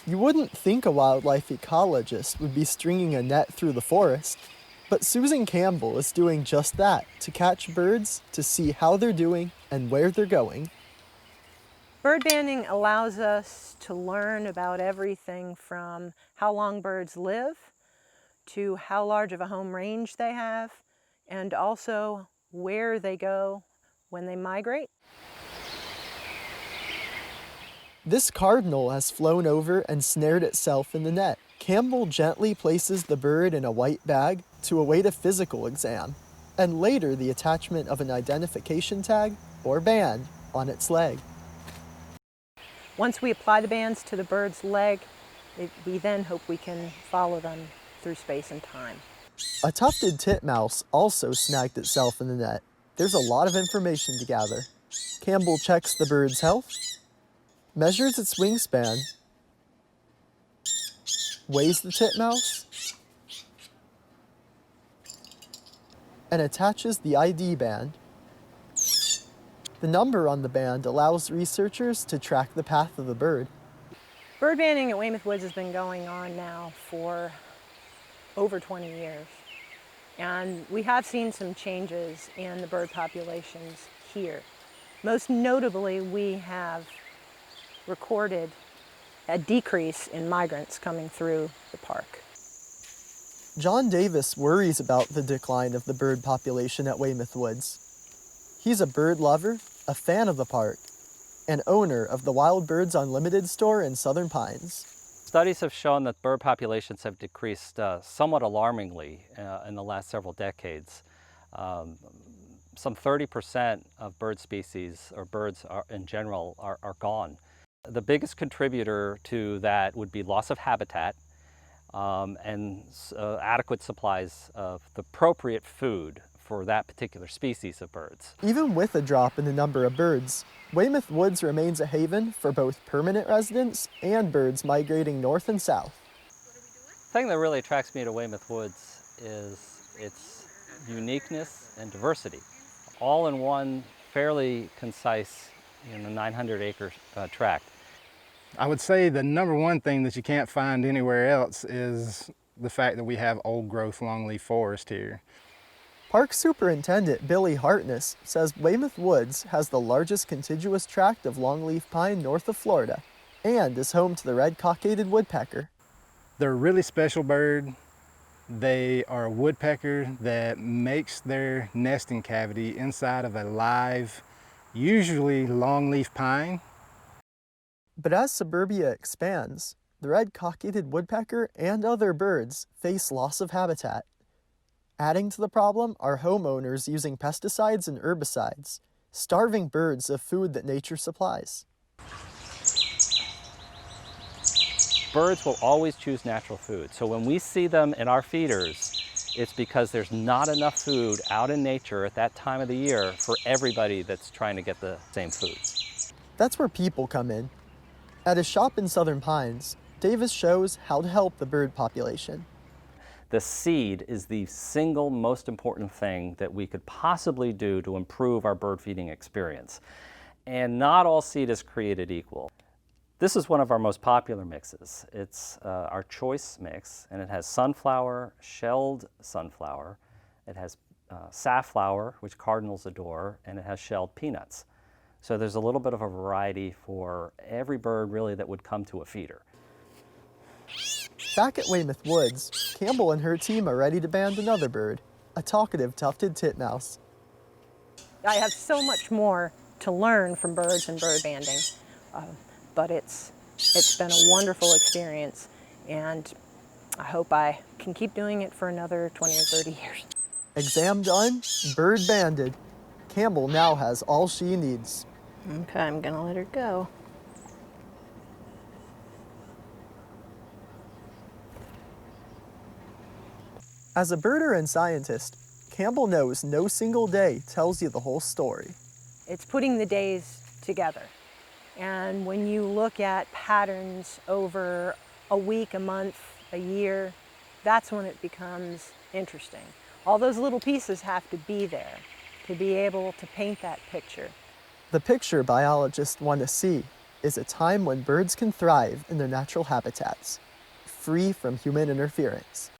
You wouldn't think a wildlife ecologist would be stringing a net through the forest, but Susan Campbell is doing just that to catch birds to see how they're doing and where they're going. Bird banding allows us to learn about everything from how long birds live to how large of a home range they have, and also where they go when they migrate. This cardinal has flown over and snared itself in the net. Campbell gently places the bird in a white bag to await a physical exam, and later the attachment of an identification tag or band on its leg. Once we apply the bands to the bird's leg, we then hope we can follow them through space and time. A tufted titmouse also snagged itself in the net. There's a lot of information to gather. Campbell checks the bird's health, measures its wingspan, weighs the titmouse, and attaches the ID band. The number on the band allows researchers to track the path of the bird. Bird banding at Weymouth Woods has been going on now for over 20 years. And we have seen some changes in the bird populations here. Most notably, we have recorded a decrease in migrants coming through the park. John Davis worries about the decline of the bird population at Weymouth Woods. He's a bird lover, a fan of the park, and owner of the Wild Birds Unlimited store in Southern Pines. Studies have shown that bird populations have decreased somewhat alarmingly in the last several decades. Some 30% of bird species, or birds in general, are gone. The biggest contributor to that would be loss of habitat and adequate supplies of the appropriate food for that particular species of birds. Even with a drop in the number of birds, Weymouth Woods remains a haven for both permanent residents and birds migrating north and south. The thing that really attracts me to Weymouth Woods is its uniqueness and diversity, all in one fairly concise 900-acre tract. I would say the number one thing that you can't find anywhere else is the fact that we have old-growth longleaf forest here. Park Superintendent Billy Hartness says Weymouth Woods has the largest contiguous tract of longleaf pine north of Florida and is home to the red cockaded woodpecker. They're a really special bird. They are a woodpecker that makes their nesting cavity inside of a live, usually longleaf pine. But as suburbia expands, the red cockaded woodpecker and other birds face loss of habitat. Adding to the problem are homeowners using pesticides and herbicides, starving birds of food that nature supplies. Birds will always choose natural food. So when we see them in our feeders, it's because there's not enough food out in nature at that time of the year for everybody that's trying to get the same food. That's where people come in. At his shop in Southern Pines, Davis shows how to help the bird population. The seed is the single most important thing that we could possibly do to improve our bird feeding experience. And not all seed is created equal. This is one of our most popular mixes. It's our choice mix, and it has sunflower, shelled sunflower, it has safflower, which cardinals adore, and it has shelled peanuts. So there's a little bit of a variety for every bird really that would come to a feeder. Back at Weymouth Woods, Campbell and her team are ready to band another bird, a talkative tufted titmouse. I have so much more to learn from birds and bird banding, but it's been a wonderful experience, and I hope I can keep doing it for another 20 or 30 years. Exam done, bird banded. Campbell now has all she needs. Okay, I'm gonna let her go. As a birder and scientist, Campbell knows no single day tells you the whole story. It's putting the days together. And when you look at patterns over a week, a month, a year, that's when it becomes interesting. All those little pieces have to be there to be able to paint that picture. The picture biologists want to see is a time when birds can thrive in their natural habitats, free from human interference.